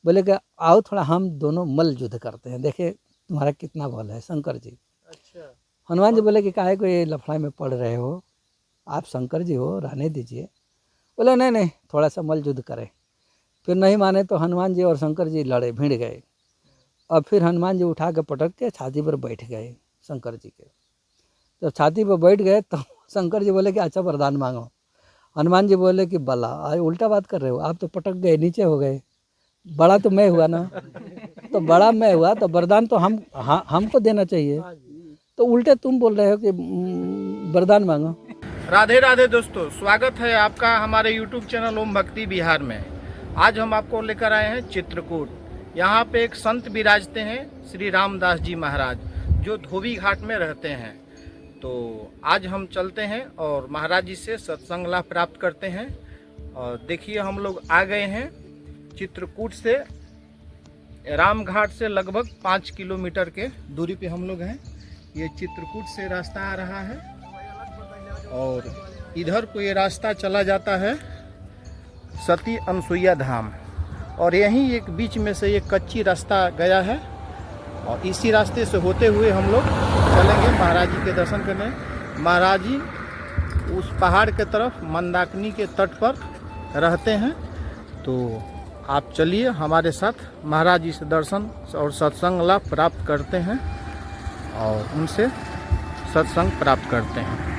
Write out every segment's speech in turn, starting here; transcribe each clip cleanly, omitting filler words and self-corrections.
बोले कि आओ थोड़ा हम दोनों मल्ल युद्ध करते हैं, देखे तुम्हारा कितना बल है। शंकर जी, अच्छा। हनुमान जी बोले कि काहे को ये लफड़ा में पड़ रहे हो, आप शंकर जी हो, रहने दीजिए। बोले नहीं नहीं, थोड़ा सा मल्ल युद्ध करें। फिर नहीं माने तो हनुमान जी और शंकर जी लड़े, भिड़ गए। और फिर हनुमान जी उठा के पटक के छाती पर बैठ गए शंकर जी के। जब छाती पर बैठ गए तो शंकर जी बोले कि अच्छा वरदान मांगो। हनुमान जी बोले कि बला, आज उल्टा बात कर रहे हो, आप तो पटक गए, नीचे हो गए, बड़ा तो मैं हुआ ना, तो बड़ा मैं हुआ तो वरदान तो हमको देना चाहिए, तो उल्टे तुम बोल रहे हो कि वरदान मांगो। राधे राधे दोस्तों, स्वागत है आपका हमारे YouTube चैनल ओम भक्ति बिहार में। आज हम आपको लेकर आए हैं चित्रकूट। यहाँ पे एक संत विराजते हैं, श्री रामदास जी महाराज, जो धोबी घाट में रहते हैं। तो आज हम चलते हैं और महाराज जी से सत्संग लाभ प्राप्त करते हैं। और देखिए हम लोग आ गए हैं चित्रकूट से, रामघाट से लगभग 5 किलोमीटर के दूरी पे हम लोग हैं। ये चित्रकूट से रास्ता आ रहा है और इधर को ये रास्ता चला जाता है सती अनसुईया धाम, और यहीं एक बीच में से एक कच्ची रास्ता गया है, और इसी रास्ते से होते हुए हम लोग चलेंगे महाराज जी के दर्शन करने। महाराज जी उस पहाड़ के तरफ मंदाकिनी के तट पर रहते हैं। तो आप चलिए हमारे साथ महाराज जी से दर्शन और सत्संग लाभ प्राप्त करते हैं और उनसे सत्संग प्राप्त करते हैं।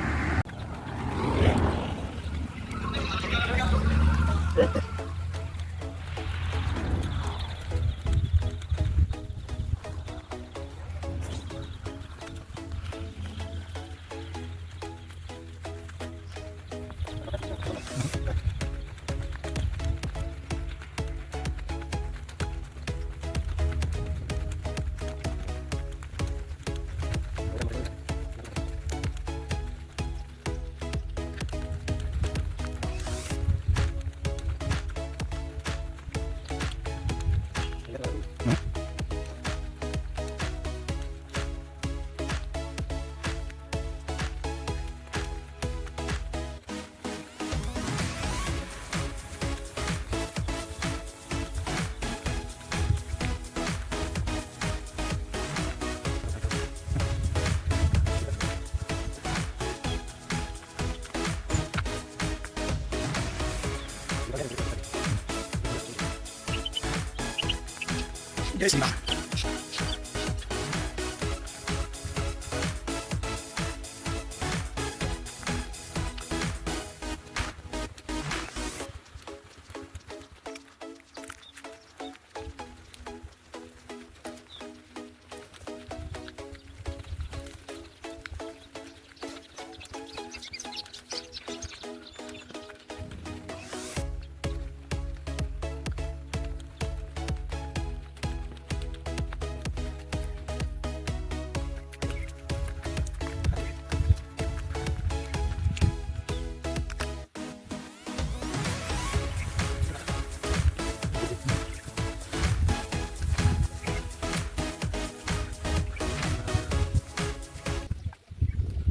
जय श्री राम।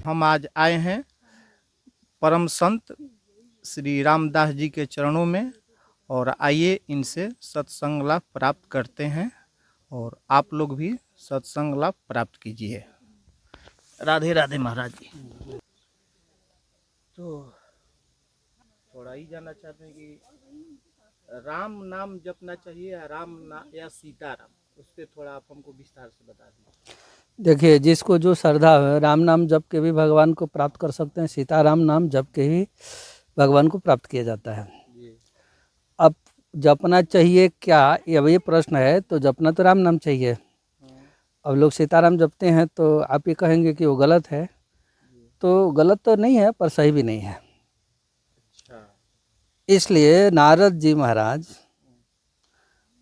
हम आज आए हैं परम संत श्री रामदास जी के चरणों में, और आइए इनसे सत्संग लाभ प्राप्त करते हैं और आप लोग भी सत्संग लाभ प्राप्त कीजिए। राधे राधे महाराज जी। तो थोड़ा ही जानना चाहते हैं कि राम नाम जपना चाहिए या या सीताराम, उस पर थोड़ा आप हमको विस्तार से बता दीजिए। देखिए, जिसको जो श्रद्धा है, राम नाम जप के भी भगवान को प्राप्त कर सकते हैं, सीताराम नाम जप के ही भगवान को प्राप्त किया जाता है। अब जपना चाहिए क्या, अब ये प्रश्न है, तो जपना तो राम नाम चाहिए। अब लोग सीताराम जपते हैं तो आप ये कहेंगे कि वो गलत है, तो गलत तो नहीं है पर सही भी नहीं है। इसलिए नारद जी महाराज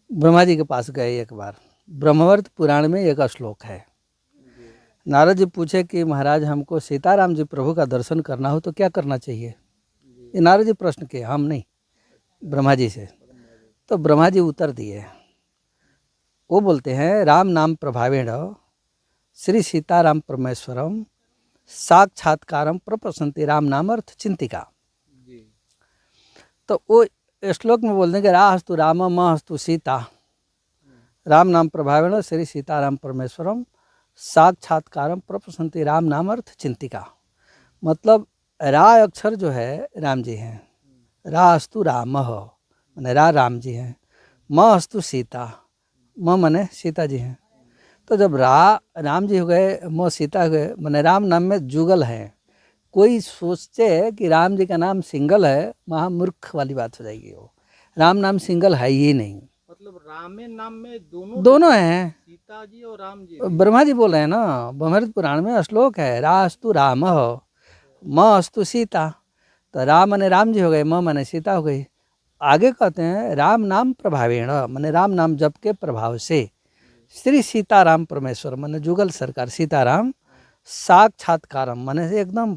ब्रह्मा जी के पास गए एक बार। ब्रह्मवर्त पुराण में एक श्लोक है। नारद जी पूछे कि महाराज हमको सीताराम जी प्रभु का दर्शन करना हो तो क्या करना चाहिए। ये नारद जी प्रश्न किए, हम नहीं, ब्रह्मा जी से। तो ब्रह्मा जी उत्तर दिए, वो बोलते हैं राम नाम प्रभावेण श्री सीताराम परमेश्वरम साक्षात्कारम प्रपसंति राम नाम अर्थ चिंतिका। तो वो श्लोक में बोलते हैं कि रा हस्तु राम म हस्तु सीता, राम नाम प्रभावेण श्री सीताराम परमेश्वरम साक्षात्कारम प्रपसंति राम नाम अर्थ चिंतिका। मतलब रा अक्षर जो है राम जी हैं, रा अस्तु राम माने रा राम जी हैं, म अस्तु सीता, म माने सीता जी हैं। तो जब रा राम जी हो गए, म सीता हो गए, माने राम नाम में जुगल है। कोई सोचते कि राम जी का नाम सिंगल है, महामूर्ख वाली बात हो जाएगी। वो राम नाम सिंगल है ही नहीं, मतलब रामे नाम में दोनों दोनों हैं। सीता जी और राम जी ब्रह्मा जी बोल रहे हैं ना, ब्रह्मऋत पुराण में श्लोक है, रा अस्तु राम म अस्तु सीता। तो राम माने राम जी हो गए, म माने सीता हो गई। आगे कहते हैं राम नाम प्रभावेण, माने राम नाम जप के प्रभाव से श्री सीताराम परमेश्वर माने जुगल सरकार सीताराम साक्षात्कारम माने एकदम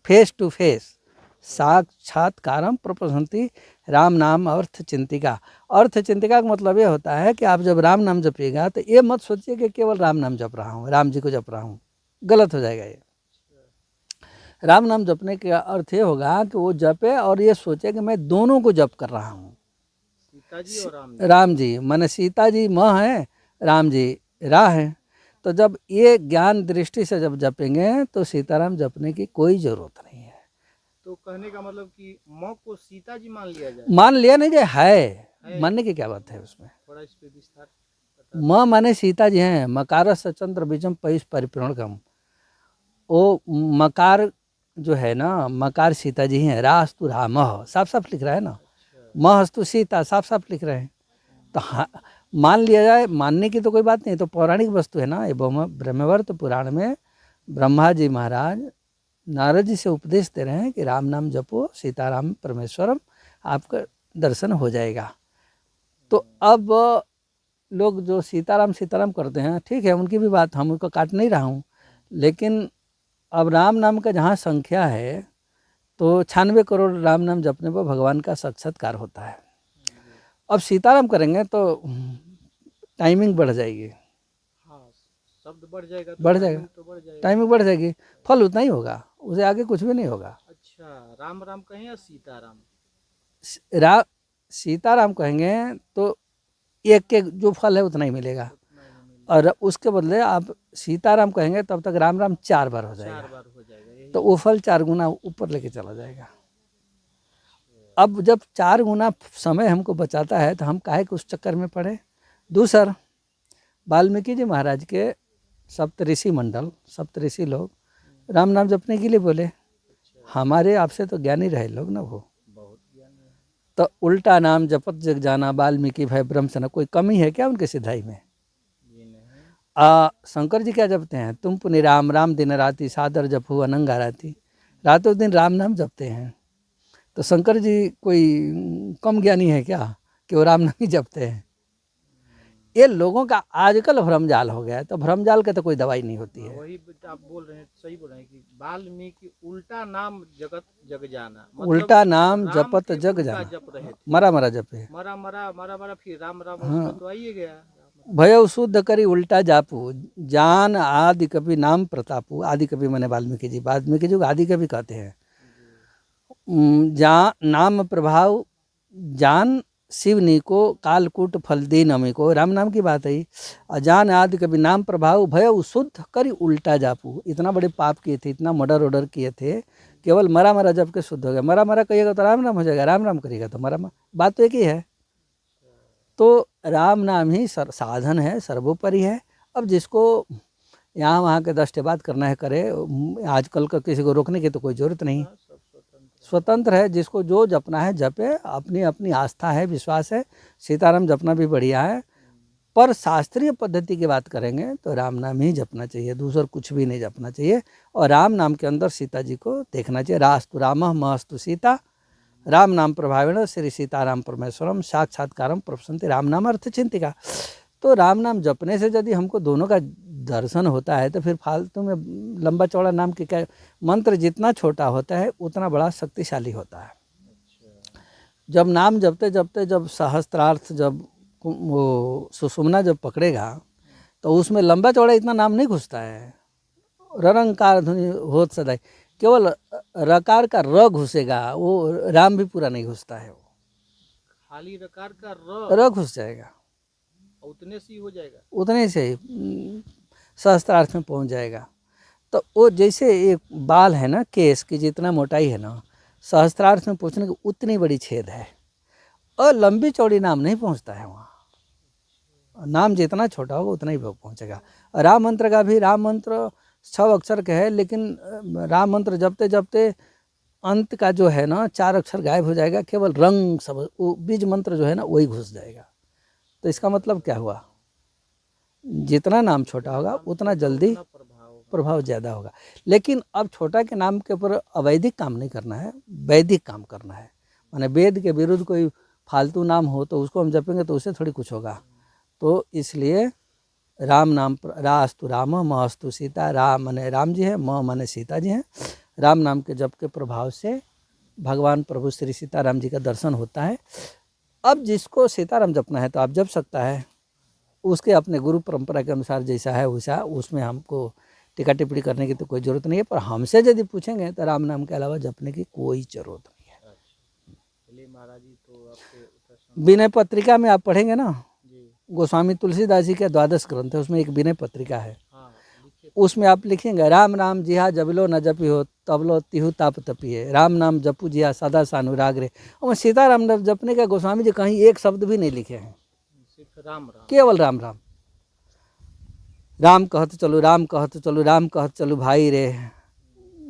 फेस टू फेस साक्षात्कारम प्रपसंति राम नाम अर्थ चिंतिका। अर्थ चिंतिका का मतलब ये होता है कि आप जब राम नाम जपिएगा तो ये मत सोचिए कि केवल राम नाम जप रहा हूँ, राम जी को जप रहा हूँ, गलत हो जाएगा ये। राम नाम जपने का अर्थ ये होगा कि वो जपे और ये सोचे कि मैं दोनों को जप कर रहा हूँ। सीता जी और राम जी माने सीता जी म है, राम जी रा है। तो जब ये ज्ञान दृष्टि से जब जपेंगे तो सीताराम जपने की कोई जरूरत नहीं है। तो कहने का मतलब कि म को सीता जी मान लिया जाए, मान लिया नहीं जाए, है मानने की क्या बात है उसमें। थोड़ा इस पे विस्तार। म माने सीता जी हैं, मकार सचंद्र बीजम पहिष परिपूर्णकम। वो मकार जो है ना, मकार सीता जी हैं, रास्तु राम साफ साफ लिख रहा है ना, महस्तु सीता साफ साफ लिख रहे हैं। तो हाँ, मान लिया जाए, मानने की तो कोई बात नहीं, तो पौराणिक वस्तु है ना। ये ब्रह्मवर्त पुराण में ब्रह्मा जी महाराज नारद जी से उपदेश दे रहे हैं कि राम नाम जपो, सीताराम परमेश्वरम, आपका दर्शन हो जाएगा। तो अब लोग जो सीताराम सीताराम करते हैं, ठीक है, उनकी भी बात हम उनको काट नहीं रहा हूँ, लेकिन अब राम नाम का जहाँ संख्या है तो 96 करोड़ राम नाम जपने पर भगवान का साक्षात्कार होता है। अब सीताराम करेंगे तो टाइमिंग बढ़ जाएगी, हाँ, शब्द बढ़ जाएगा तो बढ़ जाएगा, टाइमिंग तो बढ़ जाएगा। टाइमिंग बढ़ जाएगी, फल उतना ही होगा, उसे आगे कुछ भी नहीं होगा। अच्छा, राम राम कहें या सीताराम? रा सीताराम कहेंगे तो एक के जो फल है उतना ही मिलेगा, और उसके बदले आप सीताराम कहेंगे तब तक राम राम 4 बार हो जाएगा, 4 बार हो जाएगा, यही। तो वो फल 4 गुना ऊपर लेके चला जाएगा। अब जब 4 गुना समय हमको बचाता है तो हम काहे के उस चक्कर में पड़े। दूसरा, वाल्मीकि जी महाराज के सप्तऋषि मंडल, सप्तऋषि लोग राम नाम जपने के लिए बोले। हमारे आपसे तो ज्ञानी रहे लोग ना, वो बहुत ज्ञान है। तो उल्टा नाम जपत जग जाना वाल्मीकि भय ब्रह्म सना, कोई कमी है क्या उनके सिद्धाई में? ये नहीं। शंकर जी क्या जपते हैं, तुम पुनि राम राम दिन राति सादर जपू अनंगा राति, रातों दिन राम नाम जपते हैं। तो शंकर जी कोई कम ज्ञानी है क्या कि वो राम नाम ही जपते हैं? ये लोगों का आजकल भ्रमजाल हो गया है, तो भ्रमजाल का तो कोई दवाई नहीं होती है। वही आप बोल रहे हैं, सही बोल रहे हैं कि वाल्मीकि उल्टा नाम जगत जग जाना, मतलब उल्टा नाम राम जपत के जग उल्टा जाना, जप रहे थे। मरा मरा जपे, मरा मरा मरा मरा, फिर राम राम, हाँ। उसमें तो आइए गया। भय शुद्ध करी उल्टा जापू, जान आदि कवि नाम प्रतापू। आदि कवि मैंने वाल्मीकि जी, वाल्मीकि जी को आदि कवि कहते हैं। जा नाम प्रभाव जान शिवनी को कालकूट फल दे नमी को, राम नाम की बात है। अजान आदि कभी नाम प्रभाव भय शुद्ध करी उल्टा जापू। इतना बड़े पाप किए थे, इतना मर्डर ऑर्डर किए थे, केवल मरा मरा जब के शुद्ध हो गया। मरा मरा कहिएगा तो राम नाम हो जाएगा, राम राम करिएगा तो मरा मरा, बात तो एक ही है। तो राम नाम ही साधन है, सर्वोपरि है। अब जिसको यहाँ वहाँ के 10 बात करना है करे, आजकल का किसी को रोकने की तो कोई ज़रूरत नहीं, स्वतंत्र है। जिसको जो जपना है जपे, अपनी अपनी आस्था है, विश्वास है। सीताराम जपना भी बढ़िया है, पर शास्त्रीय पद्धति की बात करेंगे तो राम नाम ही जपना चाहिए, दूसरा कुछ भी नहीं जपना चाहिए। और राम नाम के अंदर सीता जी को देखना चाहिए। रास्तु राम महस्तु सीता, राम नाम प्रभावेण श्री सीताराम परमेश्वरम साक्षात्कारम प्रपसंति राम नाम अर्थ चिंतिका। तो राम नाम जपने से यदि हमको दोनों का दर्शन होता है तो फिर फालतू में लंबा चौड़ा नाम के क्या, मंत्र जितना छोटा होता है उतना बड़ा शक्तिशाली होता है। जब नाम जपते जपते जब सहस्त्रार्थ, जब वो सुषुम्ना जब पकड़ेगा तो उसमें लंबा चौड़ा इतना नाम नहीं घुसता है। ररंकार ध्वनि होत सदाई, केवल रकार का र घुसेगा, वो राम भी पूरा नहीं घुसता है, वो खाली रकार का र घुस जाएगा। और उतने से ही हो जाएगा। उतने से ही सहस्त्रार्थ में पहुंच जाएगा। तो वो जैसे एक बाल है ना, केस की जितना मोटाई है ना, सहस्त्रार्थ में पहुंचने की उतनी बड़ी छेद है, और लंबी चौड़ी नाम नहीं पहुंचता है वहाँ। नाम जितना छोटा होगा उतना ही पहुंचेगा। राम मंत्र का भी, राम मंत्र 6 अक्षर का है, लेकिन राम मंत्र जपते जपते अंत का जो है ना 4 अक्षर गायब हो जाएगा, केवल रंग सब, वो बीज मंत्र जो है ना वही घुस जाएगा। तो इसका मतलब क्या हुआ, जितना नाम छोटा होगा उतना जल्दी प्रभाव ज़्यादा होगा। लेकिन अब छोटा के नाम के ऊपर अवैधिक काम नहीं करना है, वैदिक काम करना है। माने वेद के विरुद्ध कोई फालतू नाम हो तो उसको हम जपेंगे तो उससे थोड़ी कुछ होगा। तो इसलिए राम नाम, रास्तु राम मस्तु सीता, राम माने राम जी है, म माने सीता जी हैं। राम नाम के जप के प्रभाव से भगवान प्रभु श्री सीताराम जी का दर्शन होता है। अब जिसको सीताराम जपना है तो आप जप सकता है, उसके अपने गुरु परंपरा के अनुसार जैसा है वैसा, उसमें हमको टीका टिप्पणी करने की तो कोई ज़रूरत नहीं है। पर हमसे यदि पूछेंगे तो राम नाम के अलावा जपने की कोई ज़रूरत नहीं है। चलिए महाराज जी, तो आपके विनय पत्रिका में आप पढ़ेंगे ना, गोस्वामी तुलसीदास जी के 12 ग्रंथ है, उसमें एक विनय पत्रिका है। उसमें आप लिखेंगे राम नाम जिहा जबलो न जपी हो तबलो तिहु ताप तपिए, राम नाम जपू जिहा सदा सानुराग रे। और सीताराम जपने का गोस्वामी जी कहीं एक शब्द भी नहीं लिखे हैं, सिर्फ राम राम, केवल राम राम। राम कहत चलो, राम कहत चलो, राम कहत चलो भाई रे,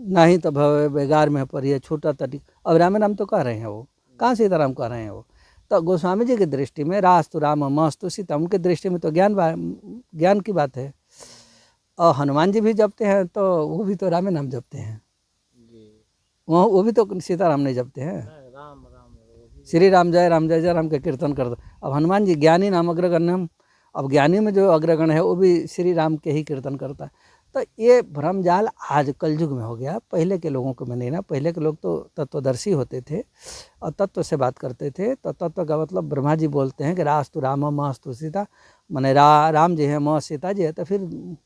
नहीं तो भव बेगार में पढ़िए छोटा तटी। अब राम नाम तो कह रहे हैं, वो कहाँ सीताराम कह रहे हैं वो। तो गोस्वामी जी की दृष्टि में रास्तु राम मस्तु सीता, उनकी दृष्टि में तो ज्ञान की बात है। और हनुमान जी भी जपते हैं तो वो भी तो राम नाम जपते हैं, वो भी तो सीताराम नहीं जपते हैं। राम राम श्री राम जय राम के कीर्तन कर दो। अब हनुमान जी ज्ञानी नाम अग्रगण्यम, अब ज्ञानी में जो अग्रगण है वो भी श्री राम के ही कीर्तन करता है। तो ये भ्रमजाल आज कलयुग में हो गया, पहले के लोगों को में नहीं ना। पहले के लोग तो तत्वदर्शी होते थे और तत्व से बात करते थे। तो तत्व का मतलब ब्रह्मा जी बोलते हैं कि रास्तु राम मस्तु सीता, माने राम जी है, म सीता जी है, तो फिर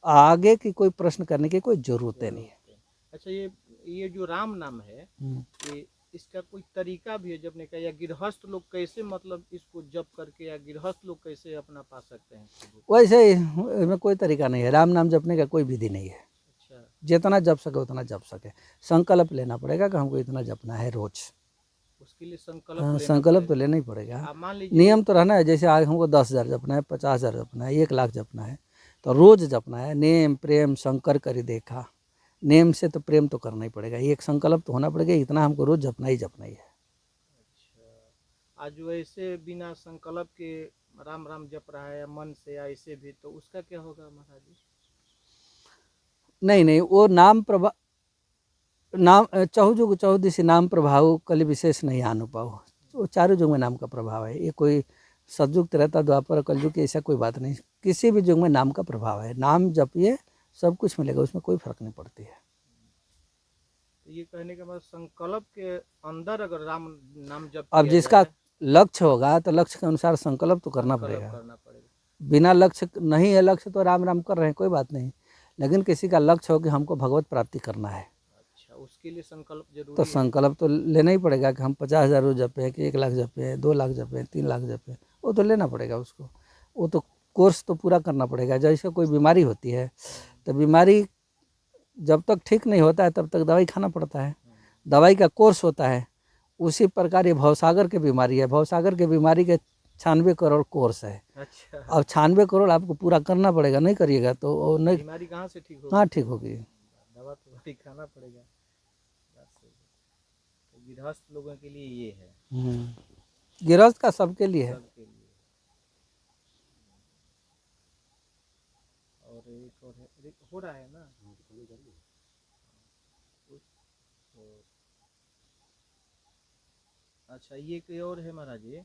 आगे की कोई प्रश्न करने की कोई ज़रूरत नहीं है। अच्छा, ये जो राम नाम है, ये इसका कोई तरीका भी है जपने का, या गृहस्थ लोग कैसे मतलब इसको जप करके, या गृहस्थ लोग कैसे अपना पा सकते हैं? वैसे ही इसमें कोई तरीका नहीं है, राम नाम जपने का कोई विधि नहीं है। अच्छा, जितना जप सके उतना जप सके। संकल्प लेना पड़ेगा कि हमको इतना जपना है रोज, उसके लिए संकल्प संकल्प तो लेना ही पड़ेगा। मान लीजिए नियम तो रहना है, जैसे आज हमको 10,000 जपना है, 50,000 जपना है, 1 लाख जपना है, तो रोज जपना है। नेम प्रेम शंकर करी देखा, नेम से तो प्रेम तो करना ही पड़ेगा, एक संकल्प तो होना पड़ेगा, इतना हमको रोज जपना ही है। अच्छा, आज वैसे बिना संकल्प के राम राम जप रहा है मन से, ऐसे भी, तो उसका क्या होगा महाराज जी? नहीं, वो नाम प्रभा नाम चहुजुग चहुदिशी नाम प्रभाव कल विशेष नहीं आनु पाओ, वो चारों युग में नाम का प्रभाव है। ये कोई सतयुग रहता द्वापर कलयुग की ऐसा कोई बात नहीं, किसी भी युग में नाम का प्रभाव है। नाम जपिए सब कुछ मिलेगा, उसमें कोई फर्क नहीं पड़ती है। तो ये कहने का मतलब संकल्प के अंदर अगर राम नाम जप, अब जिसका लक्ष्य होगा तो लक्ष्य के अनुसार संकल्प तो करना पड़ेगा। बिना लक्ष्य नहीं है, लक्ष्य तो राम राम कर रहे हैं कोई बात नहीं, लेकिन किसी का लक्ष्य हो कि हमको भगवत प्राप्ति करना है, अच्छा, उसके लिए संकल्प जरूरी तो संकल्प तो लेना ही पड़ेगा कि हम 50,000 रोज जपे, कि 1 लाख जपे, 2 लाख जपे, 3 लाख जपे, वो तो लेना पड़ेगा उसको। वो तो कोर्स तो पूरा करना पड़ेगा। जैसे कोई बीमारी होती है तो बीमारी जब तक ठीक नहीं होता है तब तक दवाई खाना पड़ता है, दवाई का कोर्स होता है। उसी प्रकार ये भवसागर की बीमारी है, भवसागर की बीमारी के 96 करोड़ कोर्स है। अच्छा, अब 96 करोड़ आपको पूरा करना पड़ेगा, नहीं करिएगा तो नहीं, बीमारी कहाँ से ठीक होगी? हाँ ठीक होगी, दवा तो ठीक खाना पड़ेगा। तो गृहस्थ लोगों के लिए ये है, गृहस्थ का सबके लिए है। सबके लिए। और एक और है, हो रहा है ना, अच्छा, ये कोई और है महाराज जी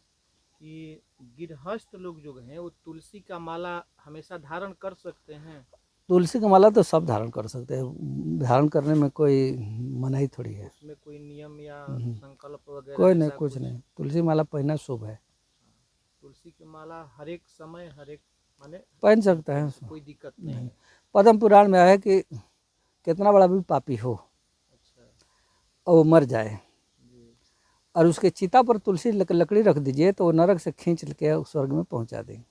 कि गृहस्थ लोग जो हैं वो तुलसी का माला हमेशा धारण कर सकते हैं? तुलसी का माला तो सब धारण कर सकते हैं, धारण करने में कोई मनाही थोड़ी है। उसमें कोई नियम या संकल्प वगैरह कोई नहीं, कुछ नहीं। तुलसी माला पहनना शुभ है। तुलसी की माला हर एक समय, हर एक माने पहन सकता है, कोई दिक्कत नहीं है। पद्म पुराण में आया कि कितना बड़ा भी पापी हो और वो मर जाए और उसके चिता पर तुलसी लकड़ी रख दीजिए तो वो नरक से खींच के स्वर्ग में पहुंचा देंगे।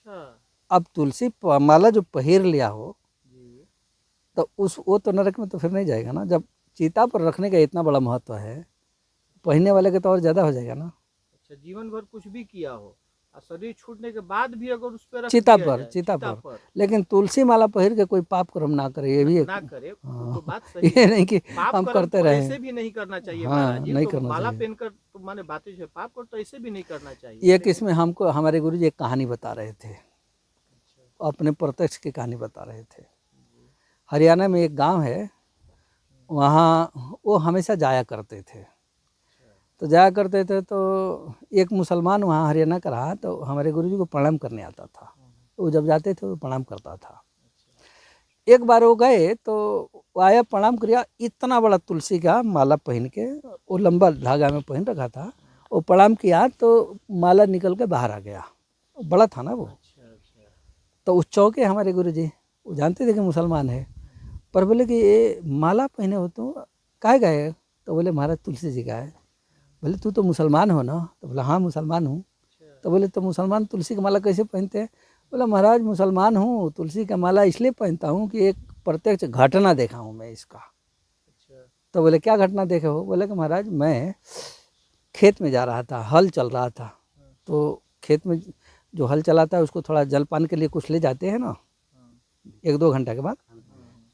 अच्छा अब तुलसी माला जो पहिर लिया हो जी। तो वो तो नरक में तो फिर नहीं जाएगा ना। जब चिता पर रखने का इतना बड़ा महत्व है, पहनने वाले का तो और ज़्यादा हो जाएगा ना। अच्छा, जीवन भर कुछ भी किया हो और शरीर छूटने के बाद भी अगर उस पर रख चिता दिया पर जाए चिता चिता पर पर, लेकिन तुलसी माला पहिर के कोई पाप कर्म ना करे, ये भी एक। ना करे, वो तो हाँ बात सही ये है। नहीं कि पाप हम कर्म करते तो रहें। ऐसे भी नहीं करना चाहिए हाँ महाराज, ये नहीं तो करना माला चाहिए। पहनकर तो माने बातें जो है, पाप कर तो ऐसे भी नहीं करना चाहिए। एक इसमें हमको हमारे गुरु जी एक कहानी बता रहे थे, अपने प्रत्यक्ष की कहानी बता रहे थे। हरियाणा में एक गांव है, वहाँ वो हमेशा जाया करते थे। तो जाया करते थे तो एक मुसलमान वहाँ हरियाणा का रहा, तो हमारे गुरु जी को प्रणाम करने आता था। वो जब जाते थे वो प्रणाम करता था। एक बार वो गए तो वो आया, प्रणाम किया, इतना बड़ा तुलसी का माला पहन के, वो लंबा धागा में पहन रखा था। वो प्रणाम किया तो माला निकल के बाहर आ गया, बड़ा था ना वो। अच्छा अच्छा। तो उस चौके हमारे गुरु जी, वो जानते थे कि मुसलमान है, पर बोले कि ये माला पहने हो तो काहे गए? तो बोले महाराज तुलसी जी का है। बोले तू तो मुसलमान हो ना? तो बोला हाँ मुसलमान हूँ। तो बोले तो मुसलमान तुलसी की माला कैसे पहनते हैं? बोला महाराज मुसलमान हूँ, तुलसी का माला इसलिए पहनता हूँ कि एक प्रत्यक्ष घटना देखा हूँ मैं इसका। अच्छा तो बोले क्या घटना देखे हो? बोले कि महाराज मैं खेत में जा रहा था, हल चल रहा था, तो खेत में जो हल चलाता है उसको थोड़ा जलपान के लिए कुछ ले जाते हैं ना, 1-2 घंटा के बाद,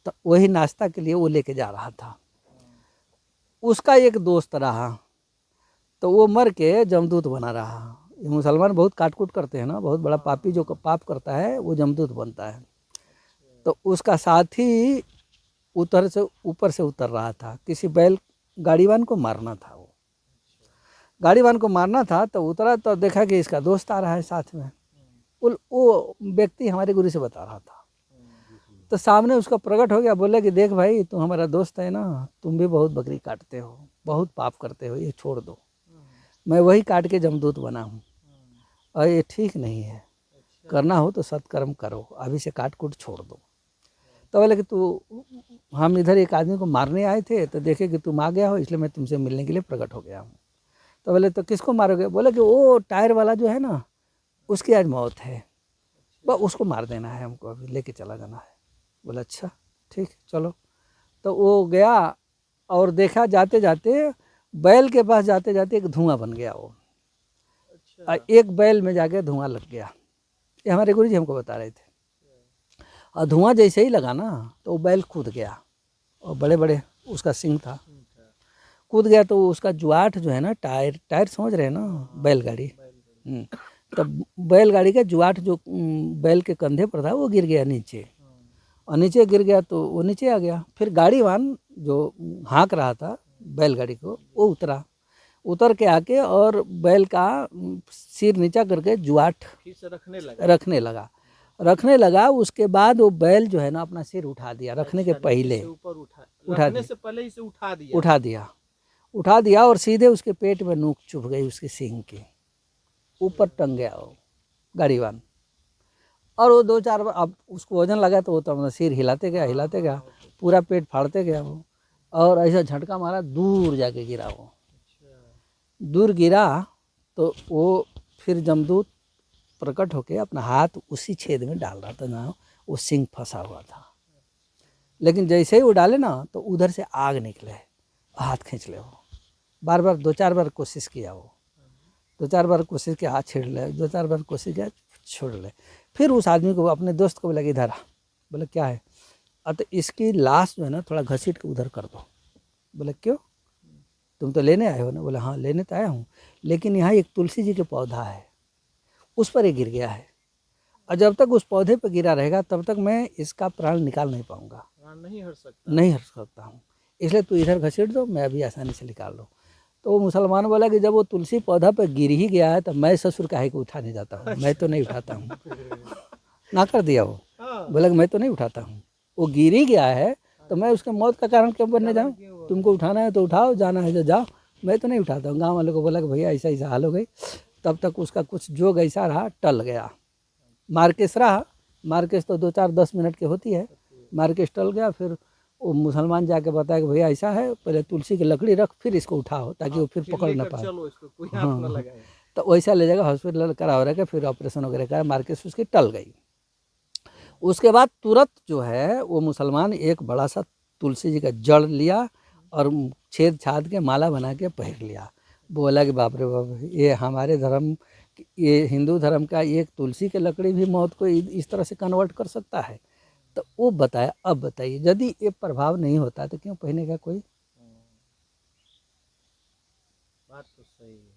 तो वही नाश्ता के लिए वो लेके जा रहा था। उसका एक दोस्त रहा, तो वो मर के जमदूत बना रहा। ये मुसलमान बहुत काटकूट करते हैं ना, बहुत बड़ा पापी जो पाप करता है वो जमदूत बनता है। तो उसका साथी ऊपर से उतर रहा था, किसी बैल गाड़ीवान को मारना था। वो गाड़ीवान को मारना था तो उतरा तो देखा कि इसका दोस्त आ रहा है साथ में। वो व्यक्ति हमारे गुरु से बता रहा था, तो सामने उसका प्रकट हो गया। बोले कि देख भाई, तू हमारा दोस्त है ना, तुम भी बहुत बकरी काटते हो, बहुत पाप करते हो, ये छोड़ दो। मैं वही काट के जमदूत बना हूँ और ये ठीक नहीं है, करना हो तो सत्कर्म करो, अभी से काट कूट छोड़ दो। तो बोले कि तू, हम इधर एक आदमी को मारने आए थे तो देखे कि तुम आ गया हो, इसलिए मैं तुमसे मिलने के लिए प्रकट हो गया हूँ। तो बोले तो किसको मारोगे? बोले कि वो टायर वाला जो है ना, उसकी आज मौत है, बस उसको मार देना है हमको, अभी लेके चला जाना है। बोला अच्छा ठीक चलो। तो वो गया और देखा, जाते जाते बैल के पास जाते जाते एक धुआं बन गया वो। अच्छा। एक बैल में जाके धुआं लग गया, ये हमारे गुरु जी हमको बता रहे थे। और धुआं जैसे ही लगा ना तो वो बैल कूद गया, और बड़े बड़े उसका सिंग था, कूद गया। तो उसका जुआठ जो है ना, टायर समझ रहे हैं ना, बैलगाड़ी। तो बैलगाड़ी का जुआठ जो बैल के कंधे पर था वो गिर गया नीचे, और नीचे गिर गया तो वो नीचे आ गया। फिर गाड़ीवान जो हाँक रहा था बैलगाड़ी को, वो उतर के आके और बैल का सिर नीचा करके जुआठ फिर से रखने लगा। उसके बाद वो बैल जो है ना अपना सिर उठा दिया, रखने के पहले ऊपर उठा रखने से पहले इसे उठा दिया और सीधे उसके पेट में नोक चुभ गई उसके सींग की, ऊपर टंग गया वो गाड़ीवान। और वो 2-4 बार अब उसको वजन लगा तो वो तो अपना सिर हिलाते गया, पूरा पेट फाड़ते गया वो, और ऐसा झटका मारा, दूर जाके गिरा वो। दूर गिरा तो वो फिर जमदूत प्रकट होके अपना हाथ उसी छेद में डाल रहा था ना, वो सिंग फंसा हुआ था। लेकिन जैसे ही वो डाले ना तो उधर से आग निकले, हाथ खींच ले। वो बार बार 2-4 बार कोशिश किया, वो 2-4 बार कोशिश किया, हाथ छेड़ ले, 2-4 बार कोशिश किया, छोड़ ले। फिर उस आदमी को, अपने दोस्त को बोला कि इधर आ। बोले क्या है? तो इसकी लाश जो है ना थोड़ा घसीट के उधर कर दो। बोले क्यों, तुम तो लेने आए हो ना? बोले हाँ लेने तो आया हूँ, लेकिन यहाँ एक तुलसी जी का पौधा है, उस पर ये गिर गया है, और जब तक उस पौधे पर गिरा रहेगा तब तक मैं इसका प्राण निकाल नहीं पाऊँगा, नहीं हट सकता हूँ, इसलिए तू इधर घसीट दो, मैं अभी आसानी से निकाल लूँ। तो वो मुसलमान बोला कि जब वो तुलसी पौधा पर गिर ही गया है तो मैं ससुर काहे को उठा नहीं जाता हूँ, मैं तो नहीं उठाता हूँ। ना कर दिया वो, बोला कि मैं तो नहीं उठाता हूँ, वो गिर ही गया है तो मैं उसके मौत का कारण क्यों बनने जाऊँ? तुमको उठाना है तो उठाओ, जाना है तो जाओ, मैं तो नहीं उठाता हूँ। गाँव वालों को बोला कि भैया ऐसा ऐसा हाल हो गई। तब तक उसका कुछ जोग ऐसा रहा, टल गया। मार्केश रहा, मार्केश तो 2-4-10 मिनट की होती है, मार्केश टल गया। फिर वो मुसलमान जाके बताया कि भैया ऐसा है, पहले तुलसी की लकड़ी रख, फिर इसको उठाओ ताकि वो फिर पकड़ ना पाए। चलो इसको कोई हाथ हाँ न लगाए। तो वैसा ले जाकर हॉस्पिटल करा के फिर ऑपरेशन वगैरह करा, मार के उसकी टल गई। उसके बाद तुरंत जो है वो मुसलमान एक बड़ा सा तुलसी जी का जड़ लिया और छेद छाद के माला बना के पहन लिया। बोला कि बाप रे बाप, ये हमारे धर्म, ये हिंदू धर्म का एक तुलसी के लकड़ी भी मौत को इस तरह से कन्वर्ट कर सकता है। तो वो बताया। अब बताइए, यदि ये प्रभाव नहीं होता तो क्यों पहनेगा कोई? बात तो सही है,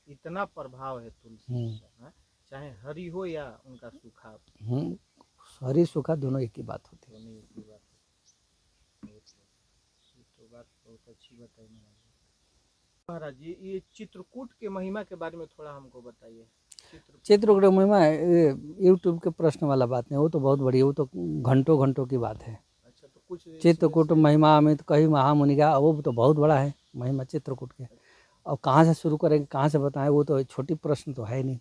इतना प्रभाव है तुलसी का, चाहे हरी हो या उनका सूखा। हरी सूखा दोनों एक ही बात होती है। दोनों एक ही बात है। तो बात बहुत अच्छी बताई महाराज जी। ये चित्रकूट के महिमा के बारे में थोड़ा हमको बताइए। चित्रकूट महिमा यूट्यूब के प्रश्न वाला बात नहीं, वो तो बहुत बड़ी, वो तो घंटों घंटों की बात है। अच्छा, तो कुछ चित्रकूट महिमा में तो कई महामुनि का, वो तो बहुत बड़ा है महिमा चित्रकूट के। और कहाँ से शुरू करेंगे, कहाँ से बताएं, वो तो छोटी प्रश्न तो है नहीं।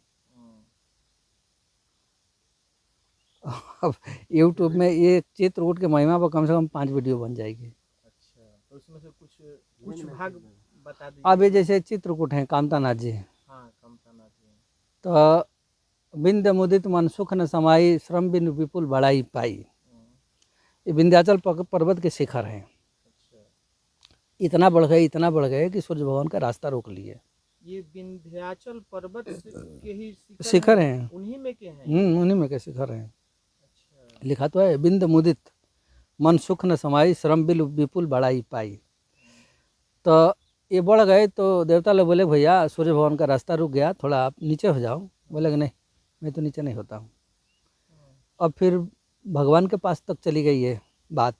अब यूट्यूब में ये चित्रकूट के महिमा पर कम से कम 5 वीडियो बन जाएगी। अच्छा, तो उसमें से कुछ भाग बता दीजिए। अब ये जैसे चित्रकूट हैं, कामतानाथ जी। हाँ, कामतानाथ जी। तो बिंद मुदित मन सुख न समाई, श्रम बिन विपुल बढ़ाई पाई। ये विंध्याचल पर्वत के शिखर हैं। इतना बढ़ गए कि सूर्य भगवान का रास्ता रोक लिए। ये विंध्याचल पर्वत के ही शिखर हैं, उन्हीं में के हैं। उन्हीं में के शिखर हैं। अच्छा। लिखा तो है, बिंद मुदित मन सुख न समाई, श्रम बिन विपुल बढ़ाई पाई। तो ये बढ़ गए तो देवता लोग बोले भैया सूर्य भगवान का रास्ता रुक गया, थोड़ा आप नीचे हो जाओ। बोले कि नहीं, मैं तो नीचे नहीं होता हूँ। अब फिर भगवान के पास तक चली गई ये बात।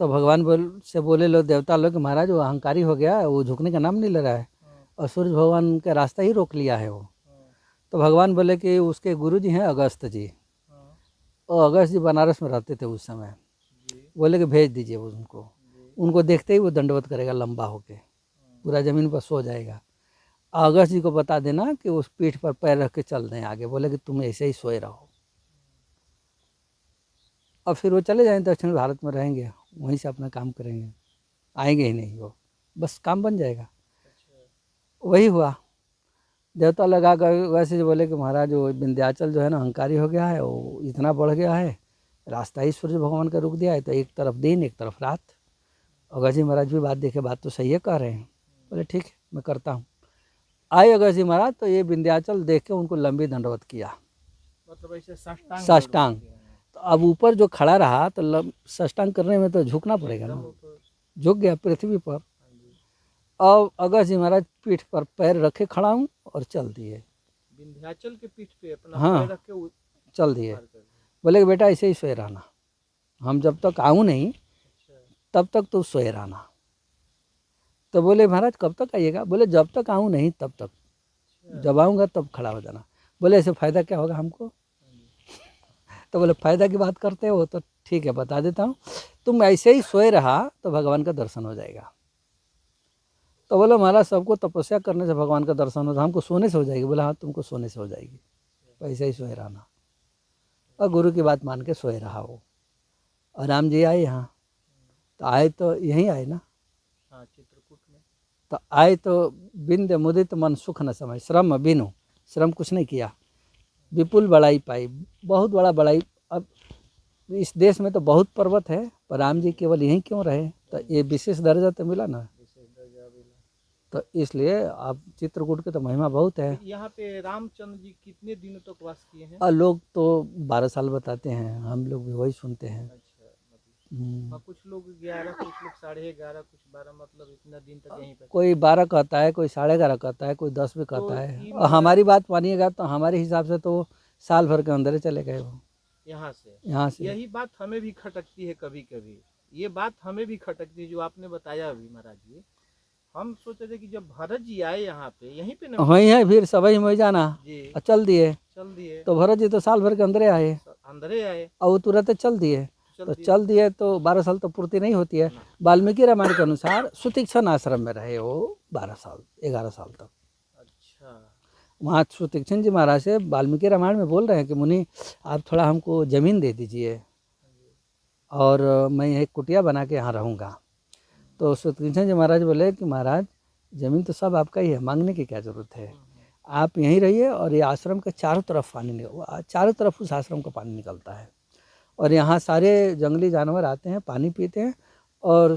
तो भगवान से बोले लोग, देवता लोग, महाराज वो अहंकारी हो गया, वो झुकने का नाम नहीं ले रहा है और सूर्य भगवान का रास्ता ही रोक लिया है वो। तो भगवान बोले कि उसके गुरु जी हैं अगस्त जी, और अगस्त जी बनारस में रहते थे उस समय। बोले कि भेज दीजिए उनको। उनको देखते ही वो दंडवत करेगा, लंबा होके पूरा ज़मीन पर सो जाएगा। अगस्त जी को बता देना कि उस पीठ पर पैर रख के चल दें आगे। बोले कि तुम ऐसे ही सोए रहो। और फिर वो चले जाएंगे, दक्षिण भारत में रहेंगे, वहीं से अपना काम करेंगे, आएंगे ही नहीं, वो बस काम बन जाएगा। वही हुआ। देवता लगा कर वैसे जो बोले कि महाराज वो विंध्याचल जो है ना अहंकारी हो गया है, वो इतना बढ़ गया है, रास्ता ही सूर्य भगवान का रुक दिया है, तो एक तरफ दिन एक तरफ रात। अगस्त जी महाराज भी बात देखे, बात तो सही है कह रहे हैं। बोले ठीक है, मैं करता हूँ। आए अगस्त जी महाराज, तो ये विंध्याचल देख के उनको लंबी दंडवत किया, मतलब ऐसे साष्टांग। तो अब ऊपर जो खड़ा रहा तो साष्टांग करने में तो झुकना पड़ेगा ना, झुक गया पृथ्वी पर। अब अगस्त जी महाराज पीठ पर पैर रखे खड़ा हूँ और चल दिए, विंध्याचल के पीठ पे अपना हाँ पैर रख के चल दिए। बोले कि बेटा ऐसे ही सोए रहना, हम जब तक आऊँ नहीं तब तक तो सोए रहना। तो बोले महाराज कब तक आइएगा? बोले जब तक आऊँ नहीं तब तक, जब आऊँगा तब खड़ा हो जाना। बोले ऐसे फ़ायदा क्या होगा हमको? तो बोले फ़ायदा की बात करते हो तो ठीक है बता देता हूँ, तुम ऐसे ही सोए रहा तो भगवान का दर्शन हो जाएगा। तो बोले महाराज सबको तपस्या करने से भगवान का दर्शन होता, हमको सोने से हो जाएगी। बोला हाँ तुमको सोने से हो जाएगी, तो ऐसे ही सोए रहना। और गुरु की बात मान के सोए रहा वो। और राम जी आए यहाँ, तो आए तो यहीं आए ना, हाँ चित्रकूट में। तो आए तो बिंद मुदित मन सुख न समय, श्रम बिनु, श्रम कुछ नहीं किया, विपुल बढ़ाई पाई, बहुत बड़ा बढ़ाई। अब इस देश में तो बहुत पर्वत है, पर राम जी केवल यहीं क्यों रहे? तो ये विशेष दर्जा तो मिला ना, तो इसलिए आप चित्रकूट की तो महिमा बहुत है। यहाँ पे रामचंद्र जी कितने दिनों तक वास किए हैं? लोग तो 12 साल बताते हैं, हम लोग भी वही सुनते हैं। अच्छा, कुछ लोग 11, कुछ लोग 11.5, कुछ 12, मतलब इतना दिन तक यहीं पे। कोई 12 कहता है, कोई 11.5 कहता है, कोई 10 भी कहता है। और हमारी बात मानिएगा तो हमारे हिसाब से तो साल भर के अंदर चले गए वो यहाँ से। से। यही बात हमें भी खटकती है कभी कभी, ये बात हमें भी खटकती है जो आपने बताया अभी महाराज जी। हम सोचे थे कि जब भरत जी आए यहाँ पे, यहीं पे ना वही है, फिर सभी में जाना जी, चल दिए। तो भरत जी तो साल भर के अंदर आए, और वो तुरंत चल दिए। तो चल दिए तो 12 साल तो पूर्ति नहीं होती है। वाल्मीकि रामायण के अनुसार सुतीक्षण आश्रम में रहे वो 12 साल 11 साल तक। अच्छा, वहाँ सुतीक्षण जी महाराज से वाल्मीकि रामायण में बोल रहे हैं कि मुनि आप थोड़ा हमको ज़मीन दे दीजिए और मैं एक कुटिया बना के यहाँ रहूँगा। तो सुतीक्षण जी महाराज बोले कि महाराज ज़मीन तो सब आपका ही है, मांगने की क्या ज़रूरत है। आप यहीं रहिए और ये आश्रम के चारों तरफ पानी चारों तरफ उस आश्रम का पानी निकलता है और यहाँ सारे जंगली जानवर आते हैं, पानी पीते हैं और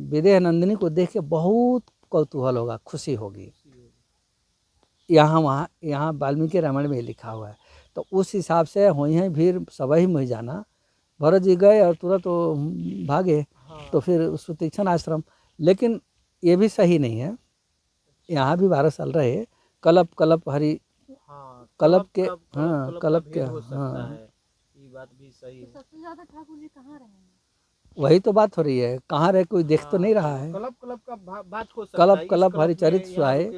विदेह नंदिनी को देख के बहुत कौतूहल होगा, खुशी होगी। यहाँ वाल्मीकि रामायण में लिखा हुआ है। तो उस हिसाब से हुई है भीड़ सबही में जाना। भरत जी गए और तुरंत वो भागे। तो फिर सुतीक्षण आश्रम, लेकिन ये भी सही नहीं है। यहाँ भी 12 साल रहे। कलप हरि कलप के कलप के ये बात भी सही है। सबसे ज्यादा ठाकुर जी कहाँ रहे हैं? वही तो बात हो रही है, कहाँ रहे कोई देख तो नहीं रहा है। कलप का बात हो सकता है। कलप हरिचरित सुहाए,